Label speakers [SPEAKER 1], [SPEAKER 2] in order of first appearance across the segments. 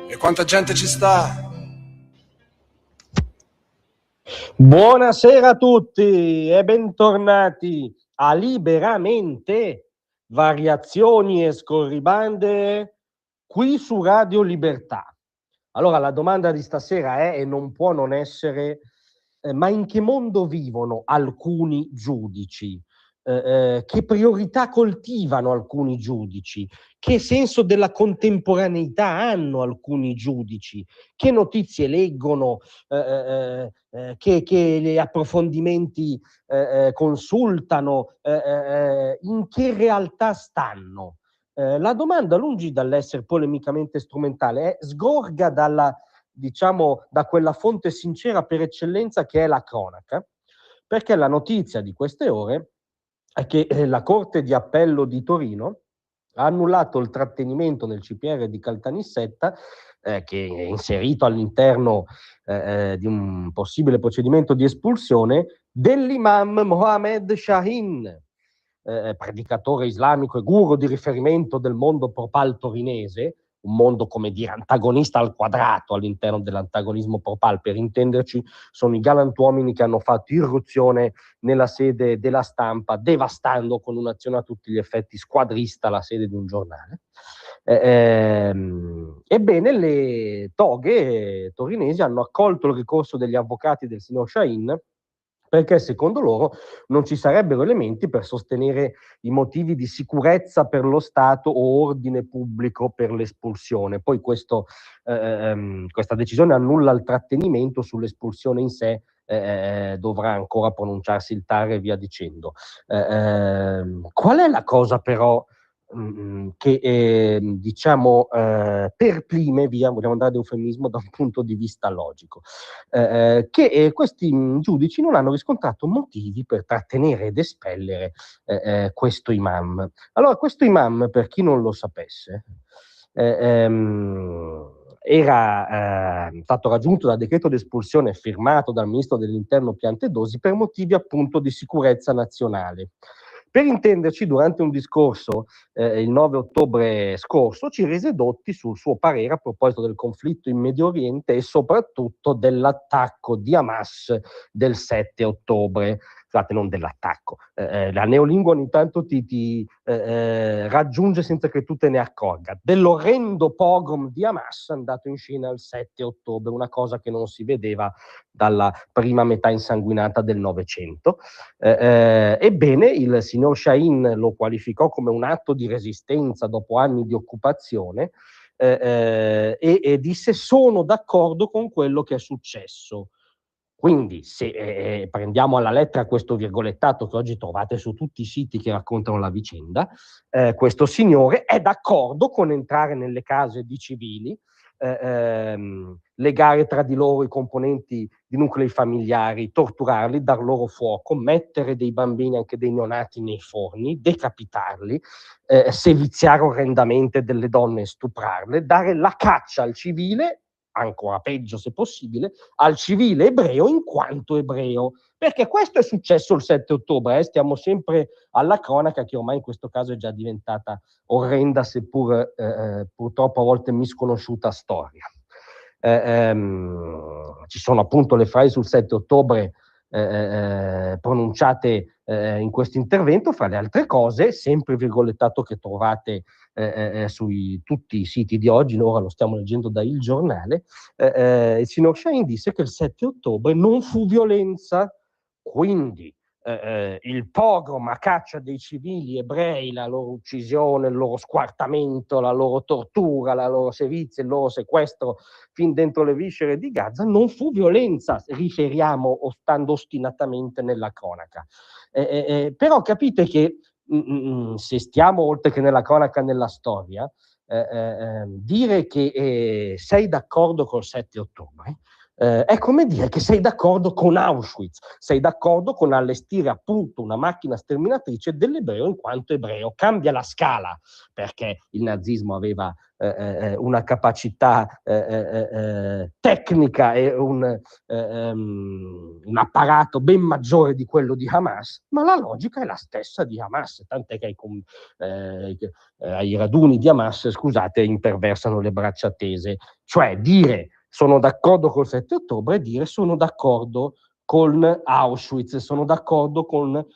[SPEAKER 1] E quanta gente ci sta?
[SPEAKER 2] Buonasera a tutti e bentornati a Liberamente, variazioni e scorribande qui su Radio Libertà. Allora, la domanda di stasera è, e non può non essere, ma in che mondo vivono alcuni giudici? Che priorità coltivano alcuni giudici? Che senso della contemporaneità hanno alcuni giudici? Che notizie leggono? Che gli approfondimenti consultano? In che realtà stanno? La domanda, lungi dall'essere polemicamente strumentale, sgorga da quella fonte sincera per eccellenza che è la cronaca, perché la notizia di queste ore è che la Corte di Appello di Torino ha annullato il trattenimento nel CPR di Caltanissetta, che è inserito all'interno di un possibile procedimento di espulsione, dell'imam Mohammed Shahin, predicatore islamico e guru di riferimento del mondo propal torinese, un mondo, come dire, antagonista al quadrato all'interno dell'antagonismo propal. Per intenderci, sono i galantuomini che hanno fatto irruzione nella sede della Stampa, devastando con un'azione a tutti gli effetti squadrista la sede di un giornale. Ebbene, le toghe torinesi hanno accolto il ricorso degli avvocati del signor Shahin, perché secondo loro non ci sarebbero elementi per sostenere i motivi di sicurezza per lo Stato o ordine pubblico per l'espulsione. Poi questa decisione annulla il trattenimento, sull'espulsione in sé dovrà ancora pronunciarsi il TAR e via dicendo. Qual è la cosa però che diciamo perplime, vogliamo andare ad eufemismo, da un punto di vista logico, che questi giudici non hanno riscontrato motivi per trattenere ed espellere questo imam. Allora, questo imam, per chi non lo sapesse, era stato raggiunto da decreto di espulsione firmato dal ministro dell'Interno Piantedosi per motivi appunto di sicurezza nazionale. Per intenderci, durante un discorso il 9 ottobre scorso ci rese dotti sul suo parere a proposito del conflitto in Medio Oriente e soprattutto dell'attacco di Hamas del 7 ottobre. Scusate, non dell'attacco. La neolingua ogni tanto ti raggiunge senza che tu te ne accorga. Dell'orrendo pogrom di Hamas andato in scena il 7 ottobre, una cosa che non si vedeva dalla prima metà insanguinata del Novecento. Ebbene, il signor Shahin lo qualificò come un atto di resistenza dopo anni di occupazione e disse: sono d'accordo con quello che è successo. Quindi, se prendiamo alla lettera questo virgolettato che oggi trovate su tutti i siti che raccontano la vicenda, questo signore è d'accordo con entrare nelle case di civili, legare tra di loro i componenti di nuclei familiari, torturarli, dar loro fuoco, mettere dei bambini, anche dei neonati, nei forni, decapitarli, seviziare orrendamente delle donne e stuprarle, dare la caccia al civile, ancora peggio se possibile, al civile ebreo in quanto ebreo, perché questo è successo il 7 ottobre, stiamo sempre alla cronaca che ormai in questo caso è già diventata orrenda, seppur purtroppo a volte misconosciuta storia. Ci sono appunto le frasi sul 7 ottobre pronunciate in questo intervento, fra le altre cose, sempre virgolettato che trovate su tutti i siti di oggi, ora lo stiamo leggendo da Il Giornale. Il signor Shahin disse che il 7 ottobre non fu violenza, quindi il pogrom a caccia dei civili ebrei, la loro uccisione, il loro squartamento, la loro tortura, la loro sevizia, il loro sequestro fin dentro le viscere di Gaza non fu violenza, riferiamo stando ostinatamente nella cronaca. Però capite che se stiamo oltre che nella cronaca nella storia, dire che sei d'accordo col 7 ottobre è come dire che sei d'accordo con Auschwitz, sei d'accordo con allestire appunto una macchina sterminatrice dell'ebreo in quanto ebreo. Cambia la scala, perché il nazismo aveva una capacità tecnica e un apparato ben maggiore di quello di Hamas, ma la logica è la stessa di Hamas, tant'è che ai raduni di Hamas, scusate, imperversano le braccia tese, cioè dire sono d'accordo col 7 ottobre e dire sono d'accordo con Auschwitz, sono d'accordo con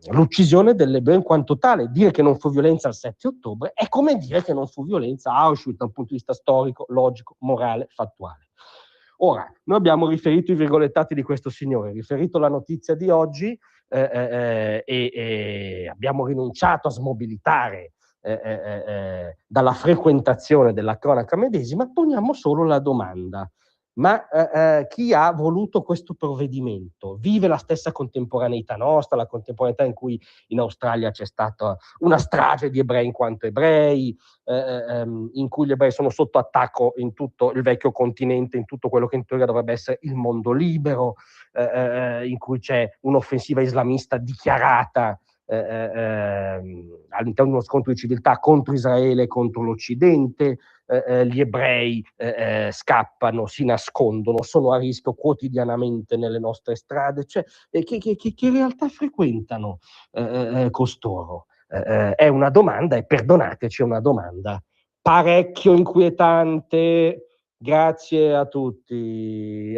[SPEAKER 2] l'uccisione dell'ebreo in quanto tale. Dire che non fu violenza il 7 ottobre è come dire che non fu violenza Auschwitz da un punto di vista storico, logico, morale, fattuale. Ora, noi abbiamo riferito i virgolettati di questo signore, riferito la notizia di oggi e abbiamo rinunciato a smobilitare dalla frequentazione della cronaca medesima, poniamo solo la domanda: ma chi ha voluto questo provvedimento vive la stessa contemporaneità nostra, la contemporaneità in cui in Australia c'è stata una strage di ebrei in quanto ebrei, in cui gli ebrei sono sotto attacco in tutto il vecchio continente, in tutto quello che in teoria dovrebbe essere il mondo libero, in cui c'è un'offensiva islamista dichiarata all'interno di uno scontro di civiltà contro Israele e contro l'Occidente, gli ebrei scappano, si nascondono, sono a rischio quotidianamente nelle nostre strade, cioè, che realtà frequentano costoro? È una domanda, e perdonateci, è una domanda parecchio inquietante. Grazie a tutti.